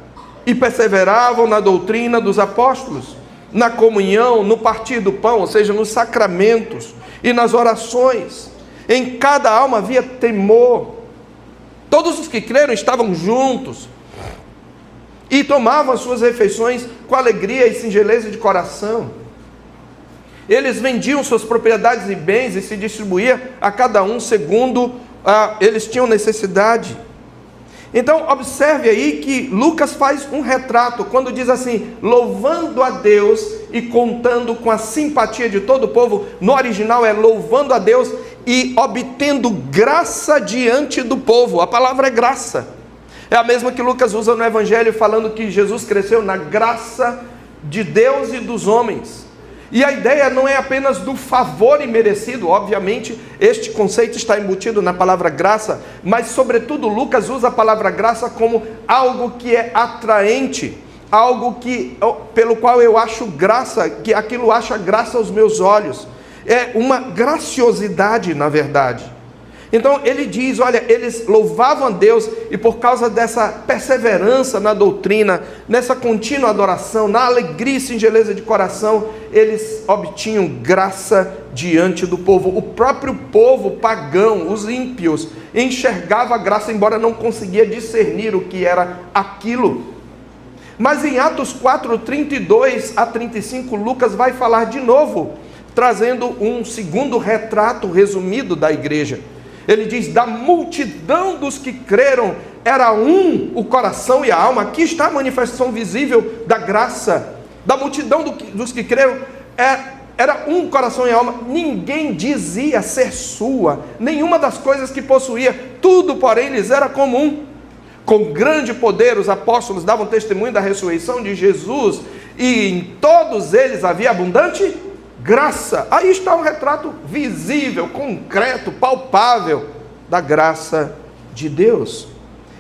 e perseveravam na doutrina dos apóstolos, na comunhão, no partir do pão, ou seja, nos sacramentos e nas orações. Em cada alma havia temor. Todos os que creram estavam juntos e tomavam as suas refeições com alegria e singeleza de coração. Eles vendiam suas propriedades e bens e se distribuíam a cada um segundo eles tinham necessidade. Então observe aí que Lucas faz um retrato quando diz assim: louvando a Deus e contando com a simpatia de todo o povo. No original é louvando a Deus e obtendo graça diante do povo. A palavra é graça. É a mesma que Lucas usa no Evangelho, falando que Jesus cresceu na graça de Deus e dos homens. E a ideia não é apenas do favor imerecido, obviamente este conceito está embutido na palavra graça, mas sobretudo Lucas usa a palavra graça como algo que é atraente, algo pelo qual eu acho graça, que aquilo acha graça aos meus olhos. É uma graciosidade, na verdade. Então ele diz, olha, eles louvavam a Deus e por causa dessa perseverança na doutrina, nessa contínua adoração, na alegria e singeleza de coração, eles obtinham graça diante do povo. O próprio povo pagão, os ímpios, enxergava a graça, embora não conseguia discernir o que era aquilo. Mas em Atos 4, 32 a 35, Lucas vai falar de novo, trazendo um segundo retrato resumido da igreja. Ele diz, da multidão dos que creram, era um o coração e a alma. Aqui está a manifestação visível da graça. Da multidão dos que creram, era um coração e alma. Ninguém dizia ser sua, nenhuma das coisas que possuía, tudo porém lhes era comum. Com grande poder os apóstolos davam testemunho da ressurreição de Jesus, e em todos eles havia abundante graça. Aí está um retrato visível, concreto, palpável da graça de Deus.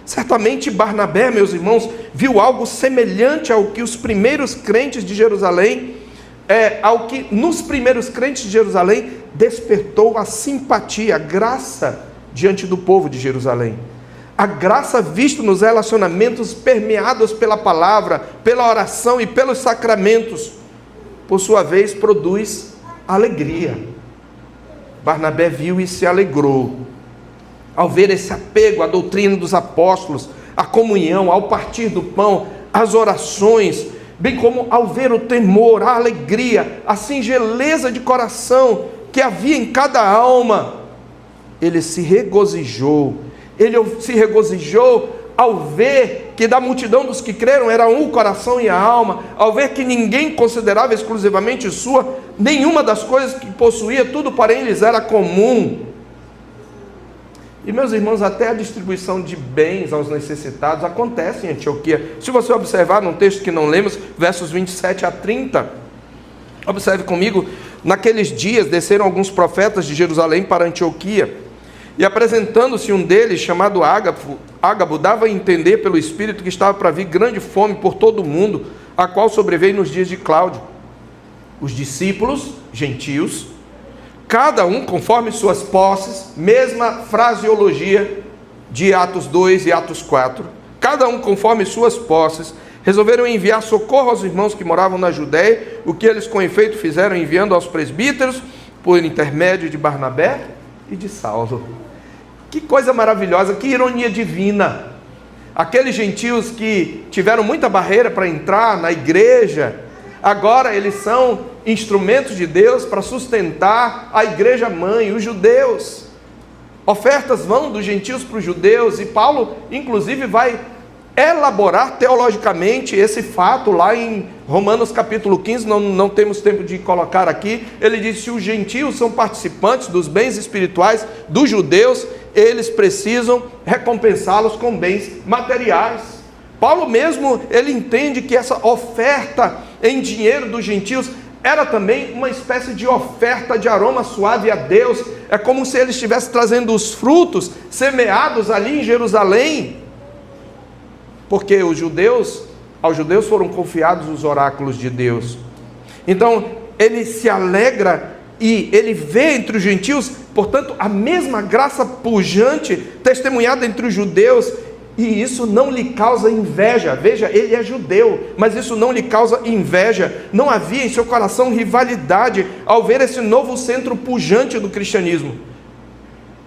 Certamente Barnabé, meus irmãos, viu algo semelhante ao que os primeiros crentes de Jerusalém, ao que nos primeiros crentes de Jerusalém despertou a simpatia, a graça diante do povo de Jerusalém. A graça vista nos relacionamentos permeados pela palavra, pela oração e pelos sacramentos, por sua vez, produz alegria. Barnabé viu e se alegrou ao ver esse apego à doutrina dos apóstolos, à comunhão, ao partir do pão, às orações, bem como ao ver o temor, a alegria, a singeleza de coração que havia em cada alma. Ele se regozijou ao ver que da multidão dos que creram era um o coração e a alma, ao ver que ninguém considerava exclusivamente sua nenhuma das coisas que possuía, tudo para eles era comum. E meus irmãos, até a distribuição de bens aos necessitados acontece em Antioquia. Se você observar num texto que não lemos, versos 27 a 30, observe comigo: naqueles dias desceram alguns profetas de Jerusalém para Antioquia, e apresentando-se um deles, chamado Ágabo, dava a entender pelo Espírito que estava para vir grande fome por todo o mundo, a qual sobreveio nos dias de Cláudio. Os discípulos, gentios, cada um conforme suas posses, mesma fraseologia de Atos 2 e Atos 4, cada um conforme suas posses, resolveram enviar socorro aos irmãos que moravam na Judéia, o que eles com efeito fizeram, enviando aos presbíteros, por intermédio de Barnabé e de Saulo. Que coisa maravilhosa, que ironia divina. Aqueles gentios que tiveram muita barreira para entrar na igreja, agora eles são instrumentos de Deus para sustentar a igreja mãe, os judeus. Ofertas vão dos gentios para os judeus, e Paulo inclusive vai elaborar teologicamente esse fato lá em Romanos capítulo 15, não temos tempo de colocar aqui. Ele diz: se os gentios são participantes dos bens espirituais dos judeus, eles precisam recompensá-los com bens materiais. Paulo mesmo, ele entende que essa oferta em dinheiro dos gentios era também uma espécie de oferta de aroma suave a Deus. É como se ele estivesse trazendo os frutos semeados ali em Jerusalém, porque aos judeus foram confiados os oráculos de Deus. Então ele se alegra e ele vê entre os gentios, portanto, a mesma graça pujante testemunhada entre os judeus, e isso não lhe causa inveja. Veja, ele é judeu, mas isso não lhe causa inveja. Não havia em seu coração rivalidade ao ver esse novo centro pujante do cristianismo.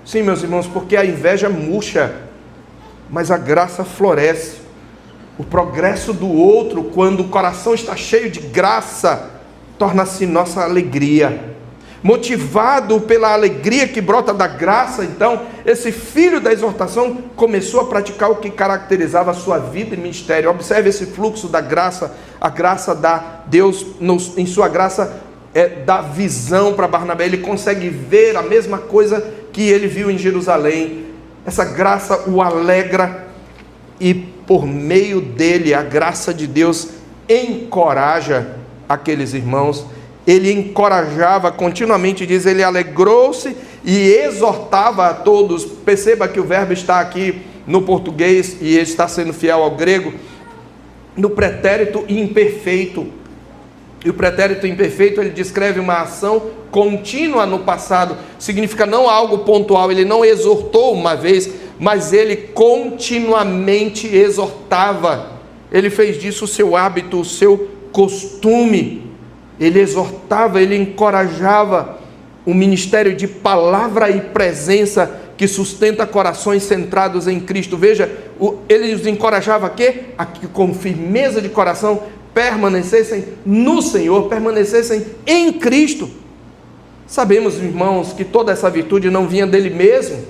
Sim, meus irmãos, porque a inveja murcha, mas a graça floresce. O progresso do outro, quando o coração está cheio de graça, torna-se nossa alegria. Motivado pela alegria que brota da graça, então, esse filho da exortação começou a praticar o que caracterizava a sua vida e ministério. Observe esse fluxo da graça. A graça dá, Deus em sua graça dá visão para Barnabé. Ele consegue ver a mesma coisa que ele viu em Jerusalém. Essa graça o alegra, e por meio dele a graça de Deus encoraja aqueles irmãos. Ele encorajava continuamente, diz, ele alegrou-se e exortava a todos. Perceba que o verbo está aqui no português, e ele está sendo fiel ao grego, no pretérito imperfeito. E o pretérito imperfeito, ele descreve uma ação contínua no passado, significa não algo pontual. Ele não exortou uma vez, mas ele continuamente exortava. Ele fez disso o seu hábito, o seu costume. Ele exortava, ele encorajava um ministério de palavra e presença que sustenta corações centrados em Cristo. Veja, ele os encorajava a quê? A que com firmeza de coração permanecessem no Senhor, permanecessem em Cristo. Sabemos, irmãos, que toda essa virtude não vinha dele mesmo,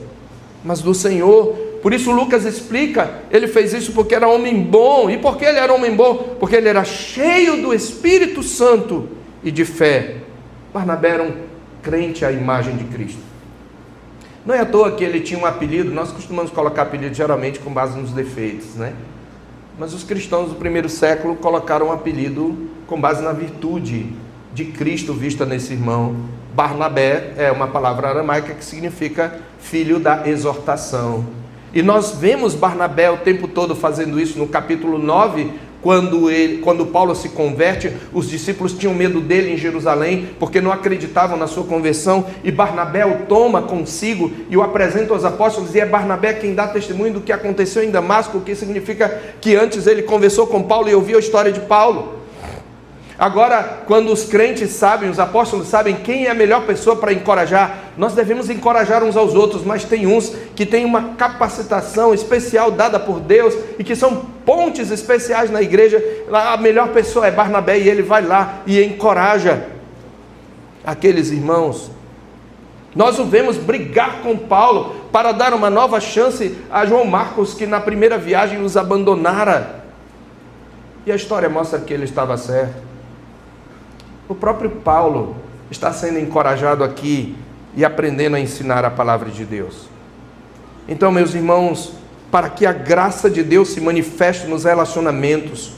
mas do Senhor. Por isso Lucas explica, ele fez isso porque era homem bom. E por que ele era homem bom? Porque ele era cheio do Espírito Santo e de fé. Barnabé era um crente à imagem de Cristo. Não é à toa que ele tinha um apelido. Nós costumamos colocar apelido geralmente com base nos defeitos, né? Mas os cristãos do primeiro século colocaram um apelido com base na virtude de Cristo vista nesse irmão. Barnabé é uma palavra aramaica que significa filho da exortação. E nós vemos Barnabé o tempo todo fazendo isso. No capítulo 9, quando Paulo se converte, os discípulos tinham medo dele em Jerusalém, porque não acreditavam na sua conversão, e Barnabé o toma consigo e o apresenta aos apóstolos, e é Barnabé quem dá testemunho do que aconteceu em Damasco, o que significa que antes ele conversou com Paulo e ouviu a história de Paulo. Agora, quando os crentes sabem, os apóstolos sabem quem é a melhor pessoa para encorajar, nós devemos encorajar uns aos outros, mas tem uns que têm uma capacitação especial dada por Deus e que são pontes especiais na igreja. A melhor pessoa é Barnabé e ele vai lá e encoraja aqueles irmãos. Nós o vemos brigar com Paulo para dar uma nova chance a João Marcos, que na primeira viagem os abandonara. E a história mostra que ele estava certo. O próprio Paulo está sendo encorajado aqui e aprendendo a ensinar a palavra de Deus. Então, meus irmãos, para que a graça de Deus se manifeste nos relacionamentos,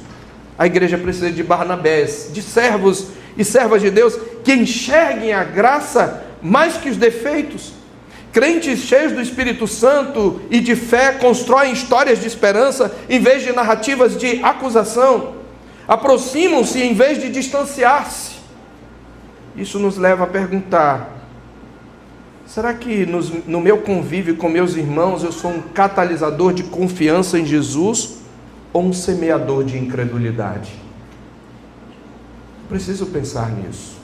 a igreja precisa de Barnabés, de servos e servas de Deus que enxerguem a graça mais que os defeitos. Crentes cheios do Espírito Santo e de fé constroem histórias de esperança em vez de narrativas de acusação. Aproximam-se em vez de distanciar-se. Isso nos leva a perguntar: será que no meu convívio com meus irmãos eu sou um catalisador de confiança em Jesus ou um semeador de incredulidade? Preciso pensar nisso,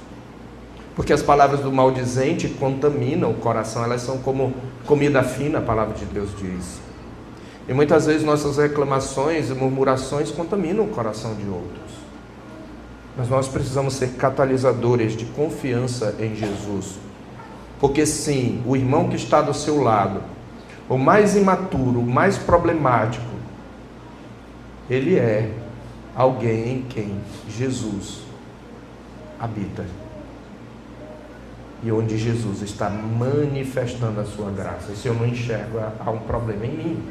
porque as palavras do maldizente contaminam o coração, elas são como comida fina, a palavra de Deus diz. E muitas vezes nossas reclamações e murmurações contaminam o coração de outros. Mas nós precisamos ser catalisadores de confiança em Jesus. Porque sim, o irmão que está do seu lado, o mais imaturo, o mais problemático, ele é alguém em quem Jesus habita. E onde Jesus está manifestando a sua graça. E se eu não enxergo, há um problema em mim.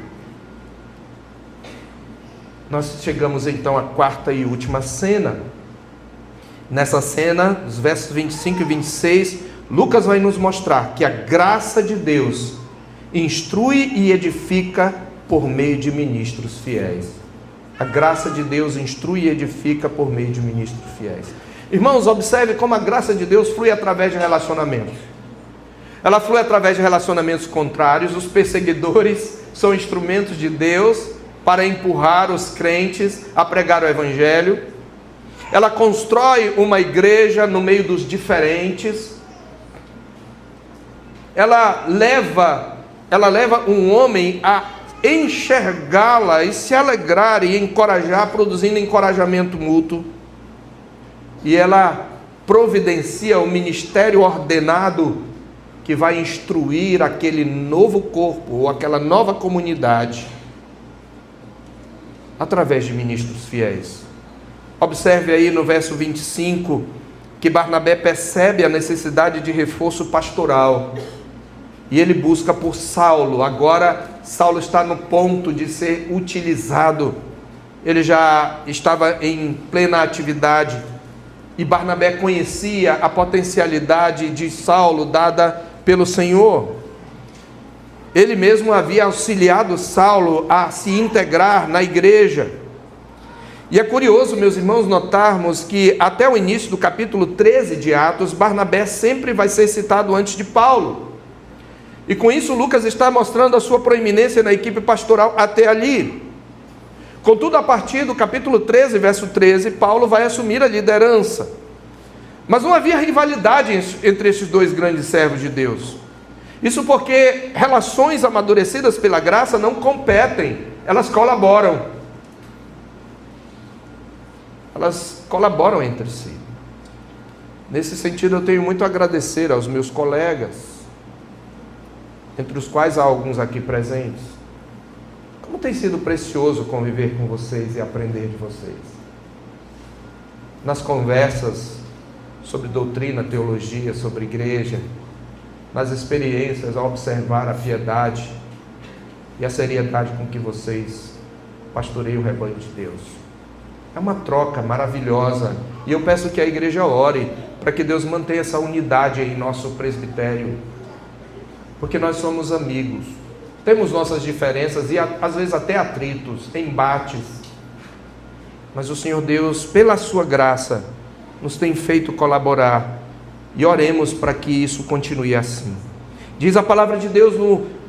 Nós chegamos então à quarta e última cena. Nessa cena, os versos 25 e 26, Lucas vai nos mostrar que a graça de Deus instrui e edifica por meio de ministros fiéis. A graça de Deus instrui e edifica por meio de ministros fiéis. Irmãos, observe como a graça de Deus flui através de relacionamentos. Ela flui através de relacionamentos contrários. Os perseguidores são instrumentos de Deus para empurrar os crentes a pregar o Evangelho. Ela constrói uma igreja no meio dos diferentes. Ela leva um homem a enxergá-la e se alegrar e encorajar, produzindo encorajamento mútuo. E ela providencia o ministério ordenado que vai instruir aquele novo corpo ou aquela nova comunidade através de ministros fiéis. Observe aí no verso 25 que Barnabé percebe a necessidade de reforço pastoral e ele busca por Saulo. Agora Saulo está no ponto de ser utilizado, ele já estava em plena atividade e Barnabé conhecia a potencialidade de Saulo dada pelo Senhor. Ele mesmo havia auxiliado Saulo a se integrar na igreja. E é curioso, meus irmãos, notarmos que até o início do capítulo 13 de Atos, Barnabé sempre vai ser citado antes de Paulo. E com isso Lucas está mostrando a sua proeminência na equipe pastoral até ali. Contudo, a partir do capítulo 13, verso 13, Paulo vai assumir a liderança. Mas não havia rivalidade entre esses dois grandes servos de Deus. Isso porque relações amadurecidas pela graça não competem, elas colaboram. Elas colaboram entre si. Nesse sentido, eu tenho muito a agradecer aos meus colegas, entre os quais há alguns aqui presentes. Como tem sido precioso conviver com vocês e aprender de vocês. Nas conversas sobre doutrina, teologia, sobre igreja, nas experiências, ao observar a piedade e a seriedade com que vocês pastoreiam o rebanho de Deus. É uma troca maravilhosa e eu peço que a igreja ore para que Deus mantenha essa unidade em nosso presbitério, porque nós somos amigos, temos nossas diferenças e às vezes até atritos, embates, mas o Senhor Deus, pela sua graça, nos tem feito colaborar e oremos para que isso continue assim. Diz a palavra de Deus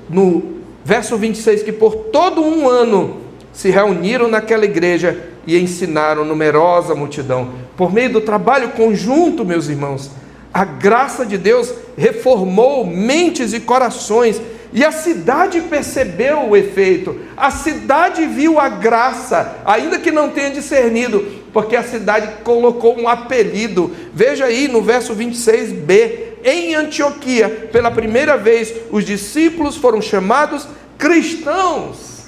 no verso 26 que por todo um ano se reuniram naquela igreja e ensinaram numerosa multidão. Por meio do trabalho conjunto, meus irmãos, a graça de Deus reformou mentes e corações, e a cidade percebeu o efeito. A cidade viu a graça, ainda que não tenha discernido, porque a cidade colocou um apelido. Veja aí no verso 26b, em Antioquia, pela primeira vez, os discípulos foram chamados cristãos.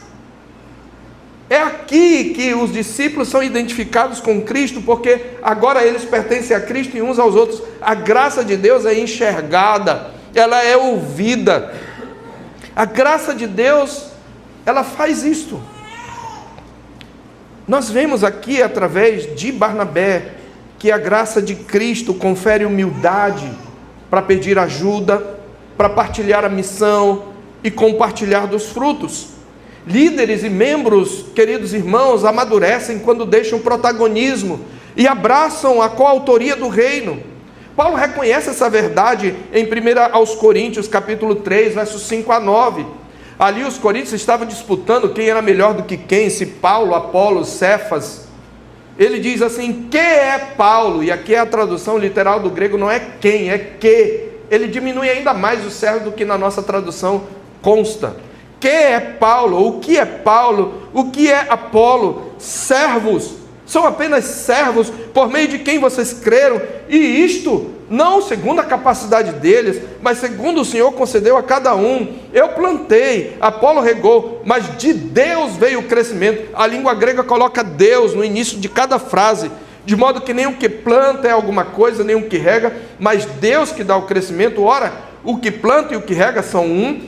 É aqui que os discípulos são identificados com Cristo, porque agora eles pertencem a Cristo e uns aos outros. A graça de Deus é enxergada, ela é ouvida. A graça de Deus, ela faz isto. Nós vemos aqui, através de Barnabé, que a graça de Cristo confere humildade para pedir ajuda, para partilhar a missão e compartilhar dos frutos. Líderes e membros, queridos irmãos, amadurecem quando deixam o protagonismo e abraçam a coautoria do reino. Paulo reconhece essa verdade em 1 aos Coríntios, capítulo 3, versos 5 a 9. Ali os coríntios estavam disputando quem era melhor do que quem, se Paulo, Apolo, Cefas. Ele diz assim, que é Paulo? E aqui é a tradução literal do grego, não é quem, é que. Ele diminui ainda mais o servo do que na nossa tradução consta. Que é Paulo? O que é Paulo? O que é Apolo? Servos. São apenas servos por meio de quem vocês creram, e isto não segundo a capacidade deles, mas segundo o Senhor concedeu a cada um. Eu plantei, Apolo regou, mas de Deus veio o crescimento. A língua grega coloca Deus no início de cada frase, de modo que nem o que planta é alguma coisa, nem o que rega, mas Deus que dá o crescimento. Ora, o que planta e o que rega são um,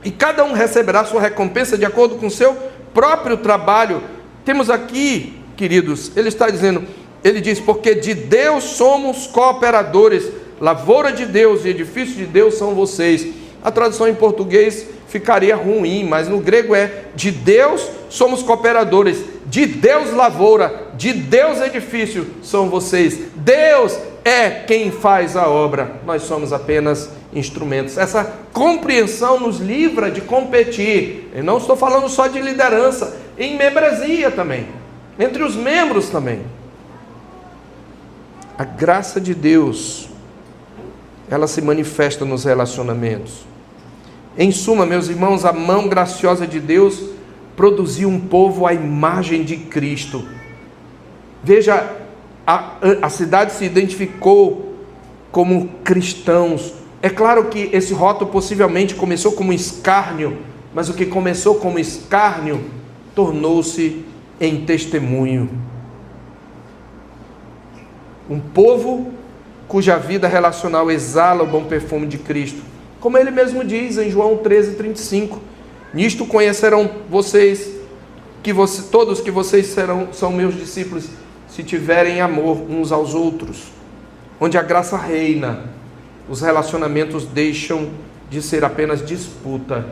e cada um receberá sua recompensa de acordo com o seu próprio trabalho. Temos aqui, queridos, ele está dizendo, ele diz, porque de Deus somos cooperadores, lavoura de Deus e edifício de Deus são vocês. A tradução em português ficaria ruim, mas no grego é, de Deus somos cooperadores, de Deus lavoura, de Deus edifício são vocês. Deus é quem faz a obra, nós somos apenas instrumentos. Essa compreensão nos livra de competir. Eu não estou falando só de liderança, em membresia também, entre os membros também. A graça de Deus, ela se manifesta nos relacionamentos. Em suma, meus irmãos, a mão graciosa de Deus produziu um povo à imagem de Cristo. Veja, a cidade se identificou como cristãos. É claro que esse rótulo possivelmente começou como escárnio, mas o que começou como escárnio tornou-se em testemunho. Um povo cuja vida relacional exala o bom perfume de Cristo. Como ele mesmo diz em João 13:35, nisto conhecerão vocês, todos que vocês são meus discípulos, se tiverem amor uns aos outros. Onde a graça reina, os relacionamentos deixam de ser apenas disputa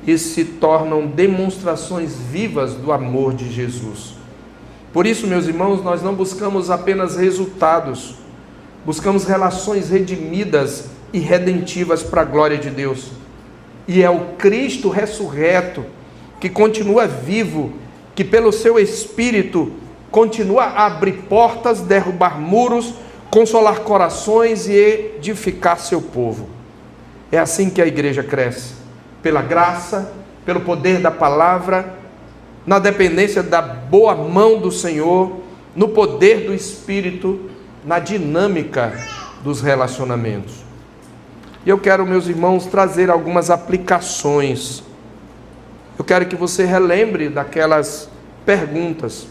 e se tornam demonstrações vivas do amor de Jesus. Por isso, meus irmãos, nós não buscamos apenas resultados, buscamos relações redimidas e redentivas para a glória de Deus. E é o Cristo ressurreto, que continua vivo, que pelo seu Espírito continua a abrir portas, derrubar muros, consolar corações e edificar seu povo. É assim que a igreja cresce, pela graça, pelo poder da palavra, na dependência da boa mão do Senhor, no poder do Espírito, na dinâmica dos relacionamentos. E eu quero, meus irmãos, trazer algumas aplicações. Eu quero que você relembre daquelas perguntas,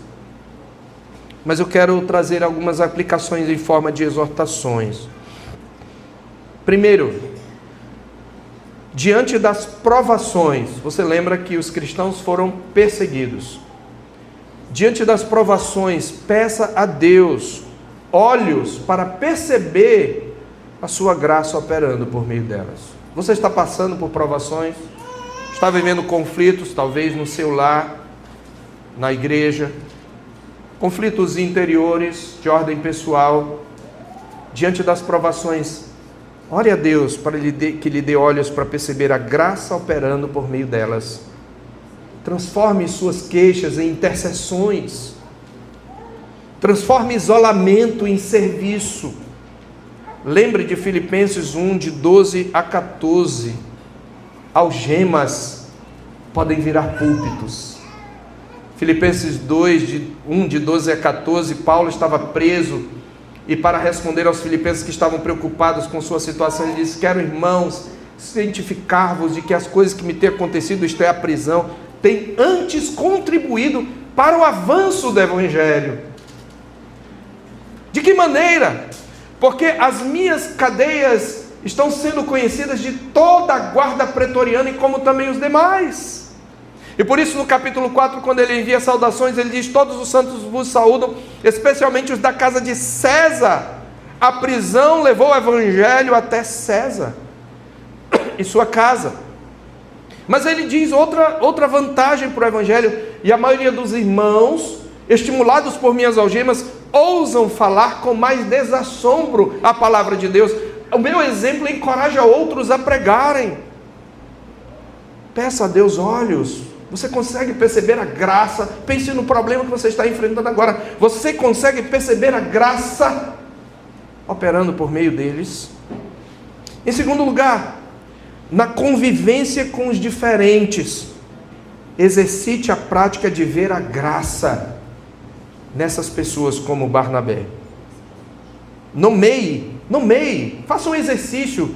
mas eu quero trazer algumas aplicações em forma de exortações. Primeiro, diante das provações, você lembra que os cristãos foram perseguidos. Diante das provações, peça a Deus olhos para perceber a sua graça operando por meio delas. Você está passando por provações, está vivendo conflitos, talvez no seu lar, na igreja, conflitos interiores, de ordem pessoal. Diante das provações, ore a Deus para que lhe dê olhos para perceber a graça operando por meio delas. Transforme suas queixas em intercessões Transforme isolamento em serviço. Lembre de Filipenses 1, de 12 a 14. Algemas podem virar púlpitos. Filipenses 1, de 12 a 14, Paulo estava preso, e para responder aos filipenses que estavam preocupados com sua situação, ele disse: quero, irmãos, cientificar-vos de que as coisas que me têm acontecido, isto é, a prisão, têm antes contribuído para o avanço do Evangelho. De que maneira? Porque as minhas cadeias estão sendo conhecidas de toda a guarda pretoriana, e como também os demais. E por isso no capítulo 4, quando ele envia saudações, ele diz: todos os santos vos saúdam, especialmente os da casa de César. A prisão levou o Evangelho até César e sua casa. Mas ele diz outra vantagem para o Evangelho: e a maioria dos irmãos, estimulados por minhas algemas, ousam falar com mais desassombro a palavra de Deus. O meu exemplo encoraja outros a pregarem. Peça a Deus olhos. Você consegue perceber a graça? Pense no problema que você está enfrentando agora. Você consegue perceber a graça operando por meio deles? Em segundo lugar, na convivência com os diferentes, exercite a prática de ver a graça nessas pessoas como Barnabé. Nomeie, faça um exercício.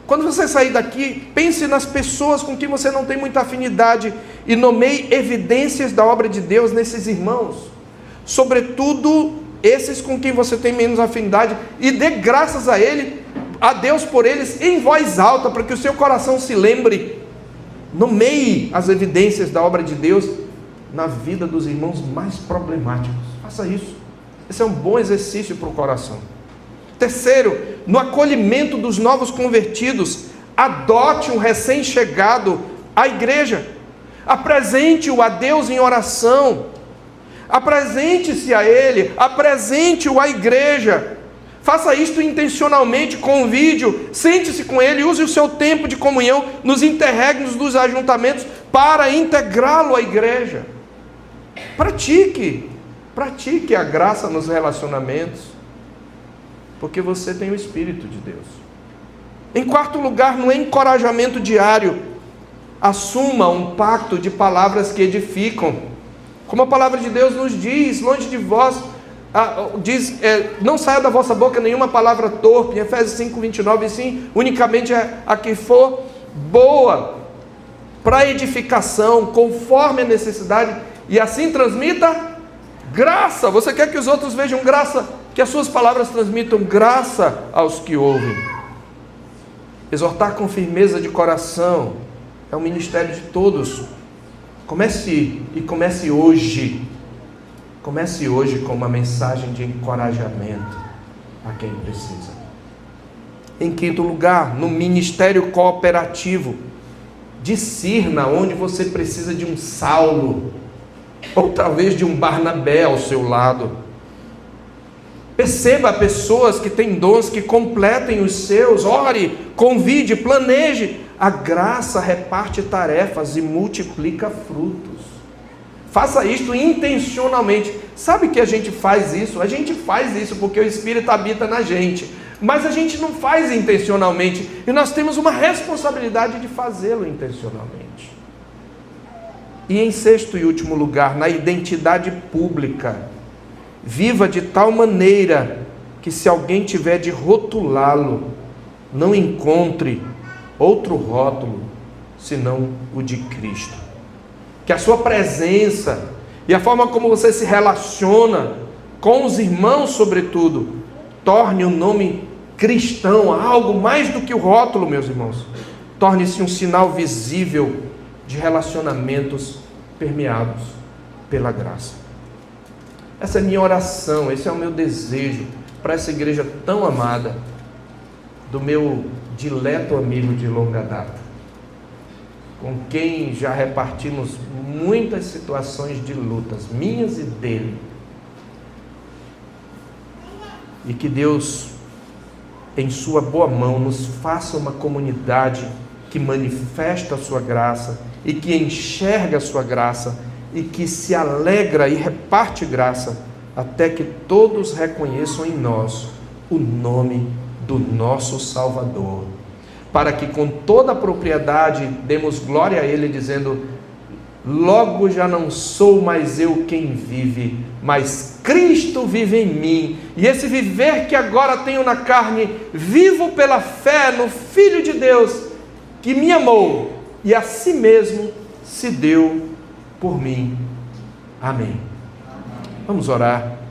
Quando você sair daqui, pense nas pessoas com quem você não tem muita afinidade e nomeie evidências da obra de Deus nesses irmãos, sobretudo esses com quem você tem menos afinidade, e dê graças a Deus por eles em voz alta, para que o seu coração se lembre. Nomeie as evidências da obra de Deus na vida dos irmãos mais problemáticos. Faça isso. Esse é um bom exercício para o coração. Terceiro, no acolhimento dos novos convertidos, adote um recém-chegado à igreja. Apresente-o a Deus em oração. Apresente-se a Ele, apresente-o à igreja. Faça isto intencionalmente, convide-o, sente-se com ele, use o seu tempo de comunhão nos interregnos dos ajuntamentos para integrá-lo à igreja. Pratique a graça nos relacionamentos, porque você tem o Espírito de Deus. Em quarto lugar, no encorajamento diário, assuma um pacto de palavras que edificam. Como a palavra de Deus nos diz: longe de vós, não saia da vossa boca nenhuma palavra torpe, em Efésios 5:29, e sim, unicamente a que for boa, para edificação, conforme a necessidade, e assim transmita graça. Você quer que os outros vejam graça? Que as suas palavras transmitam graça aos que ouvem. Exortar com firmeza de coração é um ministério de todos. Comece hoje. Comece hoje com uma mensagem de encorajamento a quem precisa. Em quinto lugar, no ministério cooperativo, discirna onde você precisa de um Saulo, ou talvez de um Barnabé ao seu lado. Perceba pessoas que têm dons que completem os seus. Ore, convide, planeje. A graça reparte tarefas e multiplica frutos. Faça isto intencionalmente. Sabe que a gente faz isso? A gente faz isso porque o Espírito habita na gente, mas a gente não faz intencionalmente, e nós temos uma responsabilidade de fazê-lo intencionalmente. E em sexto e último lugar, na identidade pública, viva de tal maneira que, se alguém tiver de rotulá-lo, não encontre outro rótulo senão o de Cristo. Que a sua presença e a forma como você se relaciona com os irmãos, sobretudo, torne o nome cristão algo mais do que o rótulo, meus irmãos. Torne-se um sinal visível de relacionamentos permeados pela graça. Essa é a minha oração, esse é o meu desejo para essa igreja tão amada, do meu dileto amigo de longa data, com quem já repartimos muitas situações de lutas, minhas e dele. E que Deus, em sua boa mão, nos faça uma comunidade que manifesta a sua graça e que enxerga a sua graça e que se alegra e reparte graça até que todos reconheçam em nós o nome do nosso Salvador, para que com toda a propriedade demos glória a Ele, dizendo: logo já não sou mais eu quem vive, mas Cristo vive em mim, e esse viver que agora tenho na carne, vivo pela fé no Filho de Deus, que me amou e a si mesmo se deu por mim. Amém. Vamos orar.